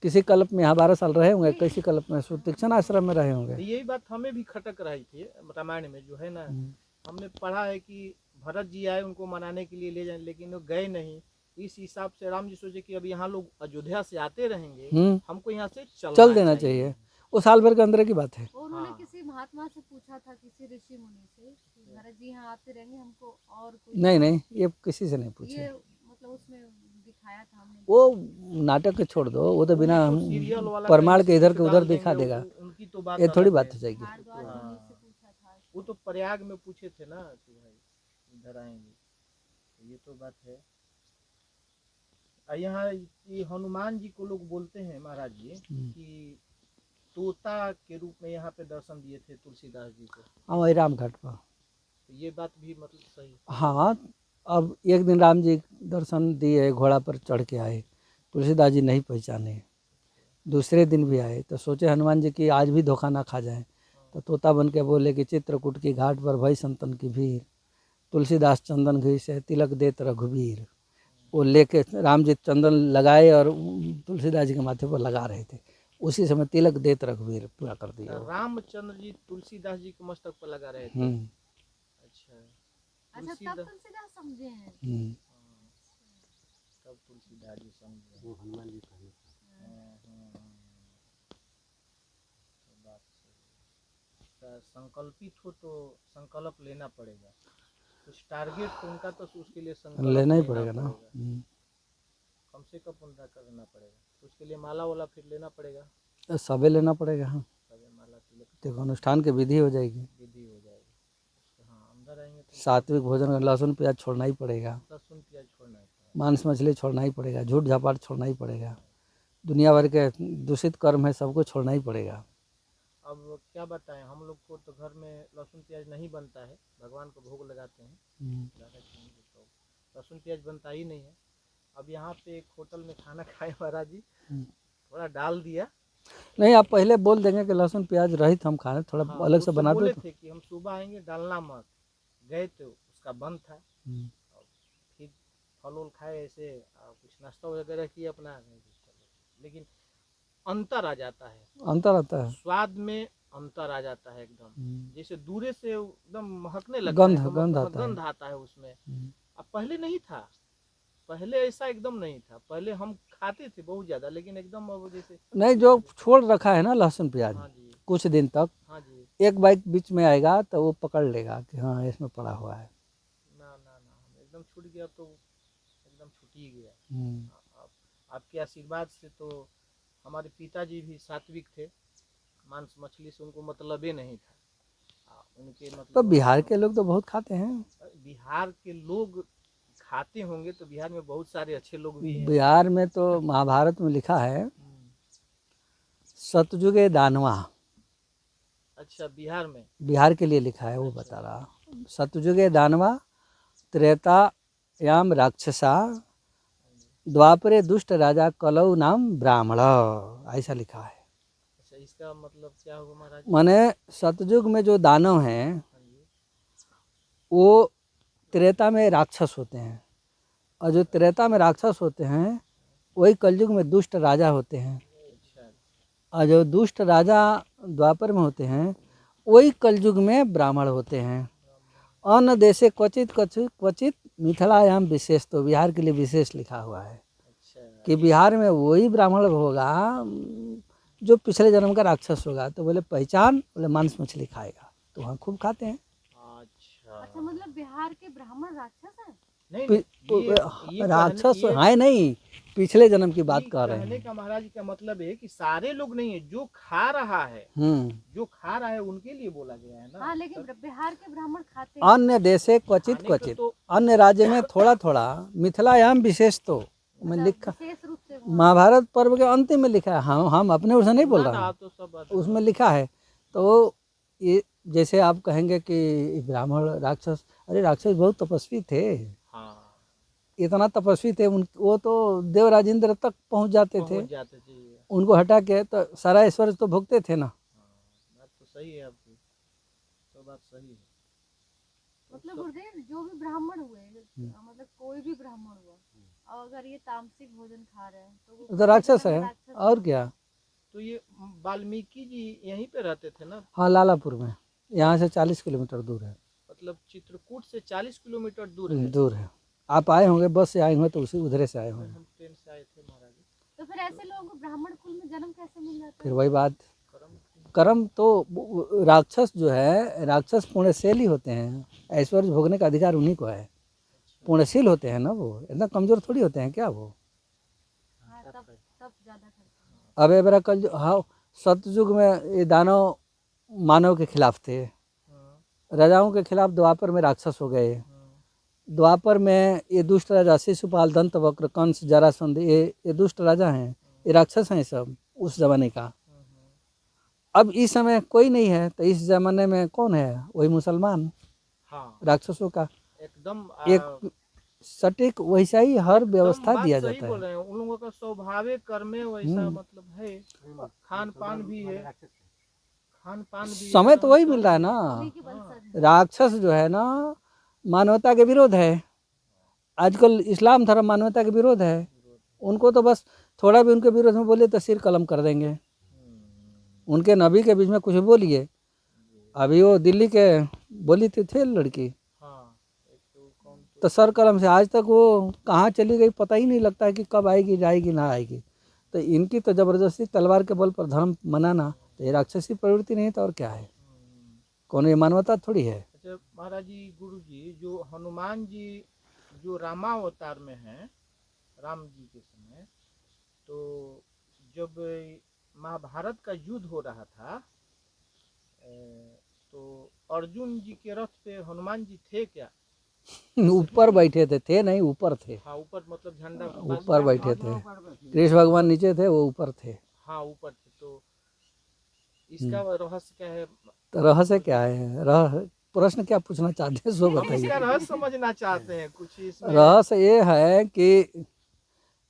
किसी कल्प में यहाँ 12 साल रहे होंगे, किसी कल्प में सुतीक्षण आश्रम में रहे होंगे। यही बात हमें भी खटक रही थी रामायण में, जो है ना, हमने पढ़ा है कि भरत जी आए उनको मनाने के लिए ले जाए, लेकिन वो गए नहीं। इस हिसाब से राम जी सोचे कि अब यहाँ लोग अयोध्या से आते रहेंगे, हमको यहाँ से चल देना चाहिए। वो साल भर के अंदर की बात है। उन्होंने किसी महात्मा से पूछा था, किसी ऋषि मुनि से, कि भरत जी यहाँ आते रहेंगे, हमको और कोई नहीं, ये किसी से नहीं पूछे। ये मतलब उसमें दिखाया था हमने। वो नाटक के छोड़ दो, वो तो बिना प्रमाण के इधर के उधर दिखा देगा। उनकी तो बात ये थोड़ी बात हो जाएगी। भारद्वाज मुनि से पूछा था। वो तो प्रयाग में पूछे थे ना कि भाई इधर आएंगे, ये तो बात है। यहाँ हनुमान जी को लोग बोलते हैं महाराज जी कि तोता के रूप में यहाँ पे दर्शन दिए थे तुलसीदास जी को। हाँ, वही राम घाट पर। तो ये बात भी मतलब सही है। हाँ, अब एक दिन राम जी दर्शन दिए, घोड़ा पर चढ़ के आए, तुलसीदास जी नहीं पहचाने। दूसरे दिन भी आए तो सोचे हनुमान जी की आज भी धोखा ना खा जाए, तो तोता बन के बोले कि चित्रकूट की घाट पर भई संतन की भीड़, तुलसीदास चंदन घी से तिलक देत रघुवीर। वो लेके राम जी चंदन लगाए और तुलसीदास जी के माथे पर लगा रहे थे, उसी समय तिलक देत रघुवीर पूरा कर दिया। रामचंद्र जी तुलसीदास जी के मस्तक पर लगा रहे थे। अच्छा, तब तुलसीदास समझे हैं। तब तुलसीदास जी समझे, वो हनुमान जी कहने संकल्पित हो तो संकल्प लेना पड़ेगा। कुछ टारगेट तो उनका, तो उसके लिए संकल्प लेना ही पड़ेगा ना। कम से कम उनका करना पड़ेगा, तो उसके लिए माला वाला फिर लेना पड़ेगा, सबे लेना पड़ेगा। हाँ, सबे माला तिलक, देखो अनुष्ठान की विधि हो जाएगी। हाँ, अंदर आएंगे तो सात्विक भोजन, लहसुन प्याज छोड़ना ही पड़ेगा, लहसुन प्याज छोड़ना है, मांस मछली छोड़ना ही पड़ेगा, झूठ झापाट छोड़ना ही पड़ेगा, दुनिया भर के दूषित कर्म है सबको छोड़ना ही पड़ेगा। अब क्या बताएं, हम लोग को तो घर में लहसुन प्याज नहीं बनता है, भगवान को भोग लगाते हैं, तो लहसुन प्याज बनता ही नहीं है। अब यहाँ पे एक होटल में खाना खाए महाराज जी, थोड़ा डाल दिया। नहीं, आप पहले बोल देंगे कि लहसुन प्याज रहित हम खाएं, थोड़ा अलग से बना दो। बोले थे कि हम सुबह आएंगे, डालना मत। गए तो उसका बंद था, फिर फल उल खाए, ऐसे कुछ नाश्ता वगैरह किया अपना, लेकिन अंतर आ जाता है, अंतर आता है, स्वाद में अंतर आ जाता है एकदम। जैसे दूरे से एकदम महकने लगता है, गंध आता है उसमें। अब पहले नहीं था, पहले ऐसा एकदम नहीं था। पहले हम खाते थे बहुत ज्यादा, लेकिन एकदम अब जैसे नहीं, जो छोड़ रखा है ना लहसुन प्याज कुछ दिन तक, एक बाइक बीच में आएगा तो वो पकड़ लेगा कि हाँ इसमें पड़ा हुआ है। ना एकदम छूट गया तो एकदम छूट ही गया। आपके आशीर्वाद से तो हमारे पिताजी भी सात्विक थे, मांस मछली से उनको मतलब ही नहीं था। उनके मतलब तो बिहार के लोग तो बहुत खाते हैं। बिहार के लोग खाते होंगे तो बिहार में बहुत सारे अच्छे लोग भी हैं। बिहार में तो महाभारत में लिखा है सतयुगे दानवा। अच्छा, बिहार में, बिहार के लिए लिखा है, वो बता रहा। सतयुगे दानवा, त्रेतायाम राक्षसा, द्वापरे दुष्ट राजा कलौ नाम ब्राह्मण, ऐसा लिखा है। अच्छा, इसका मतलब क्या होगा महाराज? माने सतयुग में जो दानव हैं वो त्रेता में राक्षस होते हैं, और जो त्रेता में राक्षस होते हैं वही कलयुग में दुष्ट राजा होते हैं, और जो दुष्ट राजा द्वापर में होते हैं वही कलयुग में ब्राह्मण होते हैं। अन्य देशे क्वचित मिथिलायाम विशेष, तो बिहार के लिए विशेष लिखा हुआ है कि बिहार में वही ब्राह्मण होगा जो पिछले जन्म का राक्षस होगा। तो बोले पहचान, बोले मांस मछली खाएगा, तो वहाँ खूब खाते हैं। अच्छा, मतलब बिहार के ब्राह्मण राक्षस हैं? नहीं पि- ये राक्षस कहने- है नहीं, पिछले जन्म की बात ये कर रहे कहने हैं। का महाराज का मतलब है कि सारे लोग नहीं है, जो खा रहा है, जो खा रहा है उनके लिए बोला गया है ना। हाँ लेकिन बिहार के ब्राह्मण खाते हैं। अन्य देशे क्वचित खाने को क्वचित, तो अन्य राज्य में थोड़ा थोड़ा, मिथिलायाम विशेष तो में मतलब लिखा, विशेष रूप से वो महाभारत पर्व के अंतिम में लिखा है। हम अपने ओर से नहीं बोल ना रहे ना हैं, तो सब बात उसमें लिखा है। तो ये जैसे आप कहेंगे कि ब्राह्मण राक्षस, अरे राक्षस बहुत तपस्वी थे, हाँ इतना तपस्वी थे वो तो देवराज इंद्र तक पहुंच जाते थे, पहुंच जाते थे। उनको हटा के तो सारा ऐश्वर्य तो भोगते थे ना। बात तो सही है आपकी, तो बात सही है। मतलब गुरुदेव जो भी ब्राह्मण हुए, मतलब कोई भी ब्राह्मण हुआ, और अगर ये तामसिक भोजन खा रहे हैं तो वो तो राक्षस है, राक्षस और क्या। तो ये वाल्मीकि जी यहीं पे रहते थे ना, हाँ, लालापुर में, यहाँ से 40 किलोमीटर दूर है। मतलब चित्रकूट से 40 किलोमीटर दूर है। दूर है। आप आए होंगे, बस से आए होंगे तो उसी उधरे से आए होंगे। हम ट्रेन से आए थे महाराज। तो फिर ऐसे लोगों को ब्राह्मण कुल में जन्म कैसे मिल जाता फिर है? वही बात, कर्म कर्म तो राक्षस जो है, राक्षस पुण्यशील ही होते हैं, ऐश्वर्य भोगने का अधिकार उन्हीं को है। पुण्यशील होते हैं ना, वो इतना कमजोर थोड़ी होते हैं क्या वो। हाँ तब ज्यादा करते हैं। अब एबरा कल जो, हाँ, सतयुग में ये दानव मानव के खिलाफ थे, राजाओं के खिलाफ द्वापर में राक्षस हो गए। द्वापर में ये दुष्ट राजा शिशुपाल, दंतवक्र, कंस, जरासंध, ये दुष्ट राजा हैं, ये राक्षस हैं सब उस जमाने का। अब इस समय कोई नहीं है, तो इस जमाने में कौन है? वही मुसलमान, हाँ राक्षसों का एकदम एक सटीक वैसा ही हर व्यवस्था बात दिया सही जाता बोल है। रहे हैं। उन लोगों का स्वभाव कर्म में वैसा मतलब है, खान पान भी है, खान पान भी है, समय तो वही मिल रहा है ना। उन्हीं के वंशज हैं। राक्षस जो है ना, मानवता के विरोध है। आजकल इस्लाम धर्म मानवता के विरोध है। उनको तो बस थोड़ा भी उनके विरोध में बोले तो सिर कलम कर देंगे। उनके नबी के बीच में कुछ बोलिए, अभी वो दिल्ली के बोली थे लड़की, हाँ एक तो कौन तो सर कलम से आज तक वो कहाँ चली गई पता ही नहीं लगता है कि कब आएगी, जाएगी ना आएगी। तो इनकी तो ज़बरदस्ती तलवार के बल पर धर्म मनाना, तो ये राक्षसी प्रवृत्ति नहीं तो और क्या है। कौन, ये मानवता थोड़ी है। अच्छा महाराज जी, गुरु जी, जो हनुमान जी जो रामावतार में हैं, राम जी के समय, तो जब महाभारत का युद्ध हो रहा था, तो अर्जुन जी के रथ पे हनुमान जी थे क्या? ऊपर बैठे थे नहीं, ऊपर थे। हाँ ऊपर मतलब झंडा ऊपर बैठे थे, कृष्ण भगवान नीचे थे, वो ऊपर थे। हाँ ऊपर थे। तो इसका रहस्य क्या है? तो रहस्य क्या है? प्रश्न क्या पूछना चाहते हैं सो बताइए। इसका रहस्य समझना चाहते हैं कुछ इसमें। रहस्य ये है कि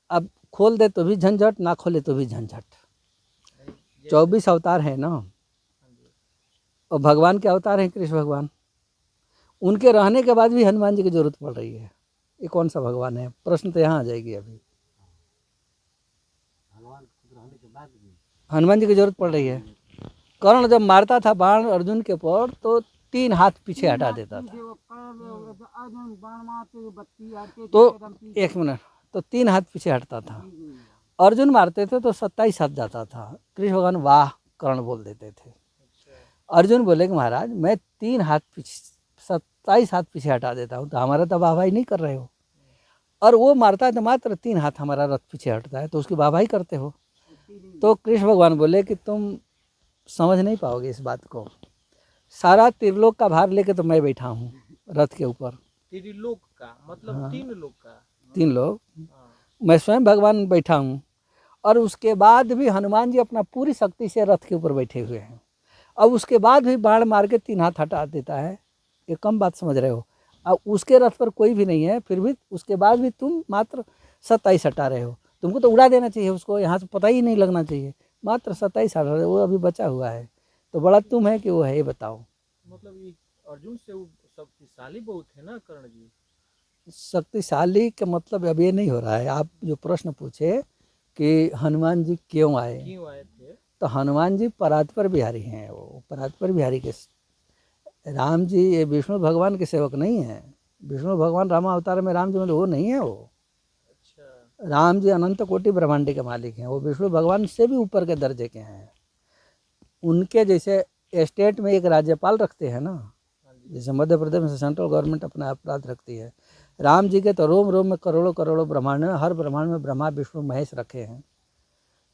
अब खोल दे तो भी झंझट, ना खोले तो भी झंझट। 24 अवतार है ना, और भगवान के अवतार हैं कृष्ण भगवान। उनके रहने के बाद भी हनुमान जी की जरूरत पड़ रही है। ये कौन सा भगवान है? प्रश्न तो यहाँ आ जाएगी। अभी हनुमान जी की जरूरत पड़ रही है। कर्ण जब मारता था बाण अर्जुन के ऊपर, तो 3 हाथ पीछे हटा देता था। तो 1 मिनट, तो 3 हाथ पीछे हटता था। अर्जुन मारते थे तो 27 हाथ जाता था। कृष्ण भगवान वाह कर्ण बोल देते थे। अर्जुन बोले कि महाराज मैं 3 हाथ पीछे 27 हाथ पीछे हटा देता हूँ, तो हमारा तो वाहवाही नहीं कर रहे हो। और वो मारता है तो मात्र 3 हाथ हमारा रथ पीछे हटता है, तो उसकी वाहवाही करते हो। तो कृष्ण भगवान बोले कि तुम समझ नहीं पाओगे इस बात को। सारा त्रिलोक का भार लेके तो मैं बैठा हूँ रथ के ऊपर। त्रिलोक का मतलब हाँ। 3 लोक का, 3 लोग, हाँ। मैं स्वयं भगवान बैठा हूँ। और उसके बाद भी हनुमान जी अपना पूरी शक्ति से रथ के ऊपर बैठे हुए हैं। अब उसके बाद भी बाण मार के 3 हाथ हटा देता है। ये कम बात समझ रहे हो। अब उसके रथ पर कोई भी नहीं है, फिर भी उसके बाद भी तुम मात्र 27 हटा रहे हो। तुमको तो उड़ा देना चाहिए उसको, यहाँ से पता ही नहीं लगना चाहिए। मात्र 27 हटा रहे हो, वो अभी बचा हुआ है। तो बड़ा तुम है कि वो है, ये बताओ। मतलब ये अर्जुन से वो शक्तिशाली बहुत है ना कर्ण जी। शक्तिशाली का मतलब अब ये नहीं हो रहा है। आप जो प्रश्न पूछे कि हनुमान जी क्यों आए थे, तो हनुमान जी परात्पर बिहारी हैं। वो परात्पर बिहारी के, राम जी ये विष्णु भगवान के सेवक नहीं हैं। विष्णु भगवान रामा अवतार में राम जी मतलब वो नहीं है। वो अच्छा, राम जी अनंत कोटि ब्रह्मांड के मालिक हैं। वो विष्णु भगवान से भी ऊपर के दर्जे के हैं। उनके जैसे स्टेट में एक राज्यपाल रखते हैं ना, जैसे मध्य प्रदेश में सेंट्रल गवर्नमेंट अपना अपराध रखती है, राम जी के तो रोम रोम में करोड़ों करोड़ों ब्रह्मांड हैं, हर ब्रह्मांड में ब्रह्मा विष्णु महेश रखे हैं।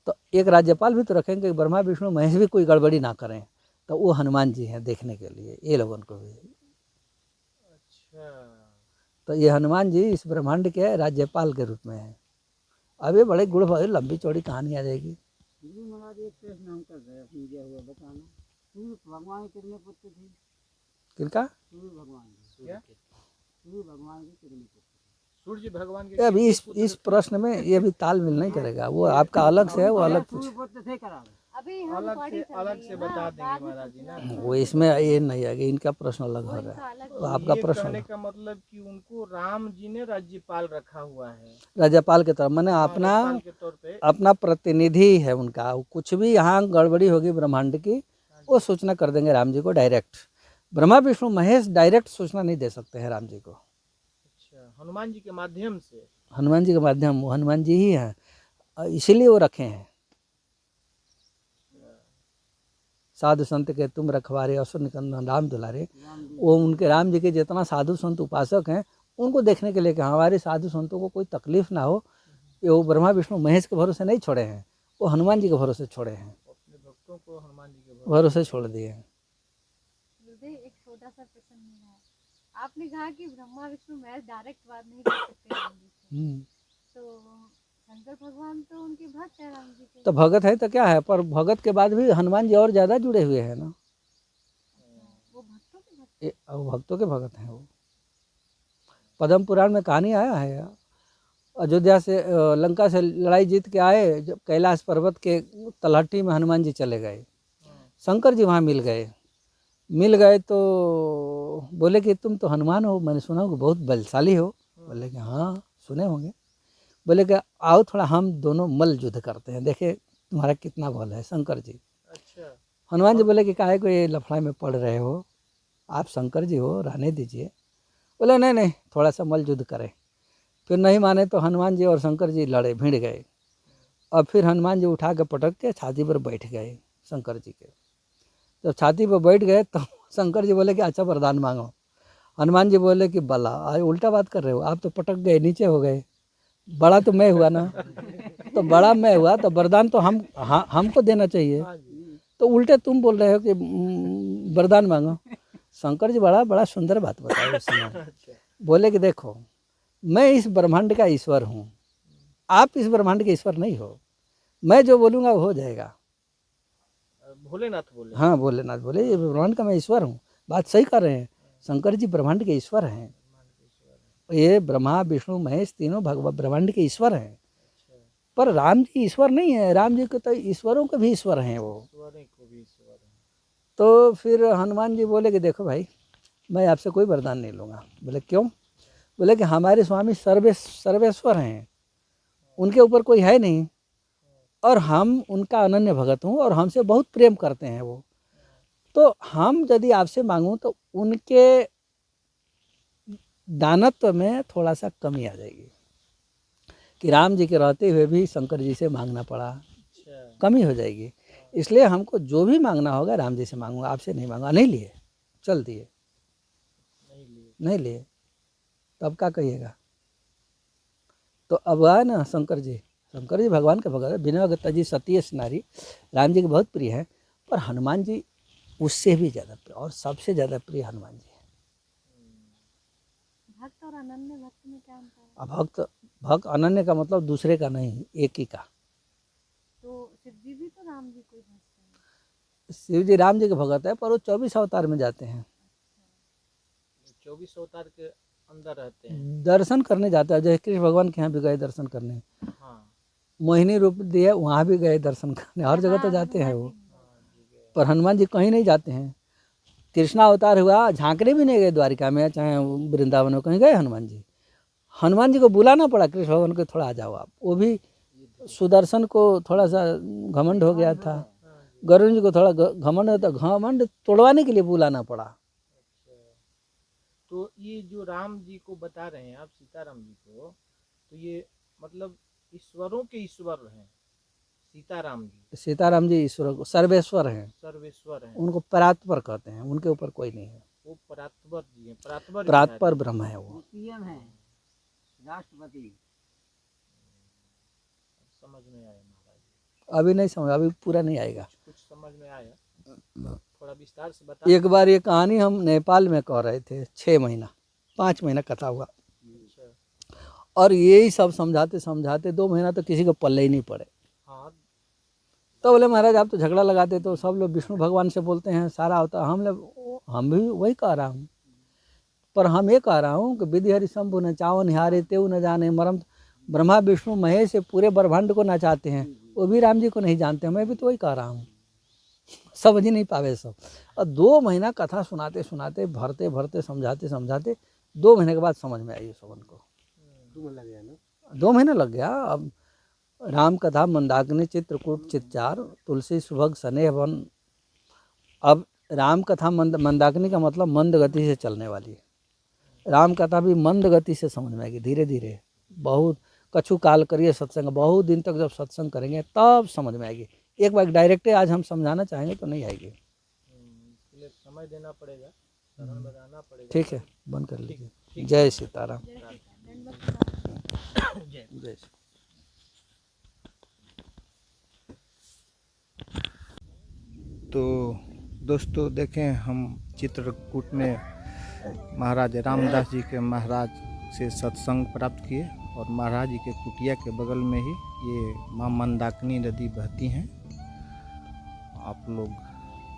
तो एक राज्यपाल भी तो रखेंगे कि ब्रह्मा विष्णु महेश भी कोई गड़बड़ी ना करें, तो वो हनुमान जी हैं देखने के लिए ये लोगों को भी। अच्छा, तो ये हनुमान जी इस ब्रह्मांड के राज्यपाल के रूप में हैं। अब ये बड़े गुड़ लंबी चौड़ी कहानी आ जाएगी। गुरु महाराज एक प्रश्न हम कर रहे हैं, मुझे हुआ बताना, सूर्य भगवान के कितने पुत्र थे? किनका? सूर्य भगवान के। क्या? सूर्य भगवान के कितने पुत्र? सूर्य भगवान के ये अभी कितने इस पुत्र प्रश्न में ये भी तालमेल नहीं करेगा, वो आपका अलग से है, वो अलग पूछ। सूर्य पुत्र थे करा रहे। अभी हम अलग पढ़ी से चल अलग रही से है ना, बता देंगे बाद में महाराज जी ना। पूछना। वो इसमें ये नहीं आएगा, इनका प्रश्न अलग वो हो इनका रहा है। अलग तो आपका ये प्रश्न कहने का मतलब कि उनको राम जी ने राज्यपाल रखा हुआ है, राज्यपाल के तरफ मैंने अपना राज्यपाल के तौर पे। अपना प्रतिनिधि है उनका। कुछ भी यहाँ गड़बड़ी होगी ब्रह्मांड की, वो सूचना कर देंगे राम जी को डायरेक्ट। ब्रह्मा विष्णु महेश डायरेक्ट सूचना नहीं दे सकते हैं राम जी को। अच्छा, हनुमान जी के माध्यम से। हनुमान जी के माध्यम, वो हनुमान जी ही हैं, इसीलिए वो रखे हैं। साधु संत के तुम रखवारे असुर निकंदन राम दुलारे, वो उनके राम जी के जितना साधु संत उपासक हैं उनको देखने के लिए कि हमारे साधु संतों को कोई तकलीफ ना हो, ये वो ब्रह्मा विष्णु महेश के भरोसे नहीं छोड़े हैं, वो हनुमान जी के भरोसे छोड़े हैं, अपने भक्तों को हनुमान जी के भरोसे छोड़ दिए हैं। गुरुदेव एक छोटा सा प्रश्न मेरा है। आपने कहा कि ब्रह्मा विष्णु महेश डायरेक्ट बात नहीं कर सकते राम जी से, तो शंकर भगवान तो उनके भक्त है राम जी के। तो भगत है तो क्या है, पर भगत के बाद भी हनुमान जी और ज़्यादा जुड़े हुए हैं ना। वो भक्तों के भक्त। वो भक्तों के भगत हैं। वो पद्म पुराण में कहानी आया है, अयोध्या से लंका से लड़ाई जीत के आए, जब कैलाश पर्वत के तलहटी में हनुमान जी चले गए, शंकर जी वहाँ मिल गए तो बोले कि तुम तो हनुमान हो, मैंने सुना हो कि बहुत बलशाली हो। बोले कि हाँ सुने होंगे। बोले कि आओ थोड़ा हम दोनों मल्ल युद्ध करते हैं, देखे तुम्हारा कितना बल है। शंकर जी, अच्छा, हनुमान जी बोले कि काहे को ये लफड़ाई में पड़ रहे हो, आप शंकर जी हो, रहने दीजिए। बोले नहीं नहीं थोड़ा सा मल्ल युद्ध करें। फिर नहीं माने तो हनुमान जी और शंकर जी लड़े, भिड़ गए। और फिर हनुमान जी उठा के पटक के छाती पर बैठ गए शंकर जी के। जब छाती पर बैठ गए तो शंकर जी बोले कि अच्छा वरदान मांगो। हनुमान जी बोले कि बला, आज उल्टा बात कर रहे हो, आप तो पटक गए, नीचे हो गए, बड़ा तो मैं हुआ ना, तो बड़ा मैं हुआ तो वरदान तो हमको देना चाहिए, तो उल्टे तुम बोल रहे हो कि वरदान मांगो। शंकर जी बड़ा सुंदर बात बताए उस समय। बोले कि देखो मैं इस ब्रह्मांड का ईश्वर हूँ, आप इस ब्रह्मांड के ईश्वर नहीं हो, मैं जो बोलूँगा वो हो जाएगा। भोलेनाथ बोले। हाँ भोलेनाथ बोले ये ब्रह्मांड का मैं ईश्वर हूँ, बात सही कर रहे हैं। शंकर जी ब्रह्मांड के ईश्वर हैं, ये ब्रह्मा विष्णु महेश तीनों भगवान ब्रह्मांड के ईश्वर हैं। पर राम जी ईश्वर नहीं है, राम जी को तो ईश्वरों के भी ईश्वर हैं वो। तो फिर हनुमान जी बोले कि देखो भाई मैं आपसे कोई वरदान नहीं लूँगा। बोले क्यों? बोले कि हमारे स्वामी सर्वेश्वर हैं, उनके ऊपर कोई है नहीं, और हम उनका अनन्य भगत हूँ और हमसे बहुत प्रेम करते हैं वो। तो हम यदि आपसे मांगूँ तो उनके दानत्व में थोड़ा सा कमी आ जाएगी, कि राम जी के रहते हुए भी शंकर जी से मांगना पड़ा, कमी हो जाएगी। इसलिए हमको जो भी मांगना होगा राम जी से मांगूंगा, आपसे नहीं मांगूंगा। नहीं लिए, चल दिए, नहीं लिए, तब क्या कहिएगा? तो अब आए ना शंकर जी भगवान के भगत, विनयगता जी सतीश नारी राम जी के बहुत प्रिय हैं, पर हनुमान जी उससे भी ज़्यादा प्रिय, और सबसे ज़्यादा प्रिय हनुमान जी हैं। भक्त और अनन्य भक्त में क्या अंतर है? अब भक्त अनन्य का मतलब दूसरे का नहीं, एक ही का। तो शिव जी भी तो राम जी को ही भजते हैं। शिव जी राम जी के भगत है, पर वो 24 अवतार में जाते हैं, 24 अवतार के अंदर रहते हैं, दर्शन करने जाते हैं। जैसे कृष्ण भगवान के यहाँ भी गए दर्शन करने, हाँ, मोहिनी रूप दिए वहाँ भी गए दर्शन करने, हर जगह तो जाते हैं वो। पर हनुमान जी कहीं नहीं जाते हैं। कृष्णा अवतार हुआ, झांकने भी नहीं गए द्वारिका में, चाहे वृंदावन में, कहीं गए हनुमान जी को बुलाना पड़ा कृष्ण भगवान को, थोड़ा आ जाओ आप। वो भी सुदर्शन को थोड़ा सा घमंड हो गया था, गरुड़ जी को थोड़ा घमंड होता, घमंड तोड़वाने के लिए बुलाना पड़ा। तो ये जो राम जी को बता रहे हैं आप, सीताराम जी को, तो ये मतलब ईश्वरों के ईश्वर हैं सीताराम जी ईश्वर सर्वेश्वर हैं, सर्वेश्वर हैं, उनको परात्पर कहते हैं, उनके ऊपर कोई नहीं है, वो परात्पर जी हैं, परात्पर परात्पर ब्रह्म है वो। पीएम है, राष्ट्रपति। समझ में आया महाराज, अभी नहीं समझ, अभी पूरा नहीं आएगा। कुछ समझ में आया, थोड़ा विस्तार से बता। एक बार ये कहानी हम नेपाल में कह रहे थे, 6 महीना 5 महीना कथा हुआ, अच्छा, और यही सब समझाते समझाते 2 महीना तो किसी को पल्ले ही नहीं पड़े। हाँ, तो बोले महाराज आप तो झगड़ा लगाते, तो सब लोग विष्णु भगवान से बोलते हैं सारा होता, हम भी वही कह रहा हूँ, पर हम ये कह रहा हूँ कि विधि हरि शंभु न चावो निहारे तेऊ न जाने मरम। ब्रह्मा विष्णु महेश से पूरे ब्रह्मांड को नचाते हैं, वो भी राम जी को नहीं जानते, मैं भी तो वही कह रहा हूँ, समझ ही नहीं पावे सब। और 2 महीना कथा सुनाते सुनाते भरते भरते समझाते समझाते 2 महीने के बाद समझ में आई सब उनको। 2 महीने लग गया। अब राम कथा मंदाकिनी चित्रकूट चित्चार तुलसी सुभग स्नेह वन। अब राम कथा मंदाकिनी का मतलब मंद गति से चलने वाली है, राम कथा भी मंद गति से समझ में आएगी, धीरे धीरे। बहुत कछु काल करिए सत्संग, बहुत दिन तक जब सत्संग करेंगे तब समझ में आएगी। एक बार डायरेक्ट आज हम समझाना चाहेंगे तो नहीं आएगी। इसके लिए समय देना पड़ेगा, शरण लगाना पड़ेगा। ठीक है, बंद कर लीजिए। जय सीताराम। जय श्री। तो दोस्तों देखें, हम चित्रकूट में महाराज रामदास जी के महाराज से सत्संग प्राप्त किए, और महाराज जी के कुटिया के बगल में ही ये माँ मंदाकिनी नदी बहती हैं, आप लोग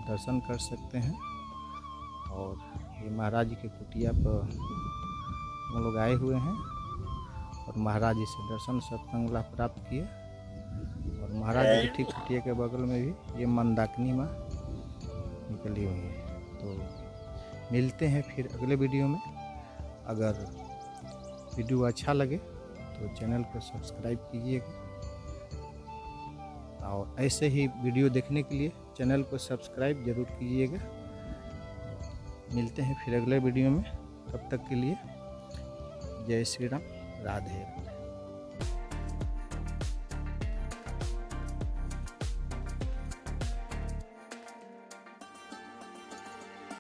दर्शन कर सकते हैं। और ये महाराज जी के कुटिया पर हम लोग आए हुए हैं और महाराज जी से दर्शन सत्संग लाभ प्राप्त किए। और महाराज जी के ठीक कुटिया के बगल में भी ये मंदाकिनी माँ निकली हुई है। तो मिलते हैं फिर अगले वीडियो में। अगर वीडियो अच्छा लगे तो चैनल को सब्सक्राइब कीजिएगा, और ऐसे ही वीडियो देखने के लिए चैनल को सब्सक्राइब जरूर कीजिएगा। मिलते हैं फिर अगले वीडियो में, तब तक के लिए जय श्री राम, राधे राधे।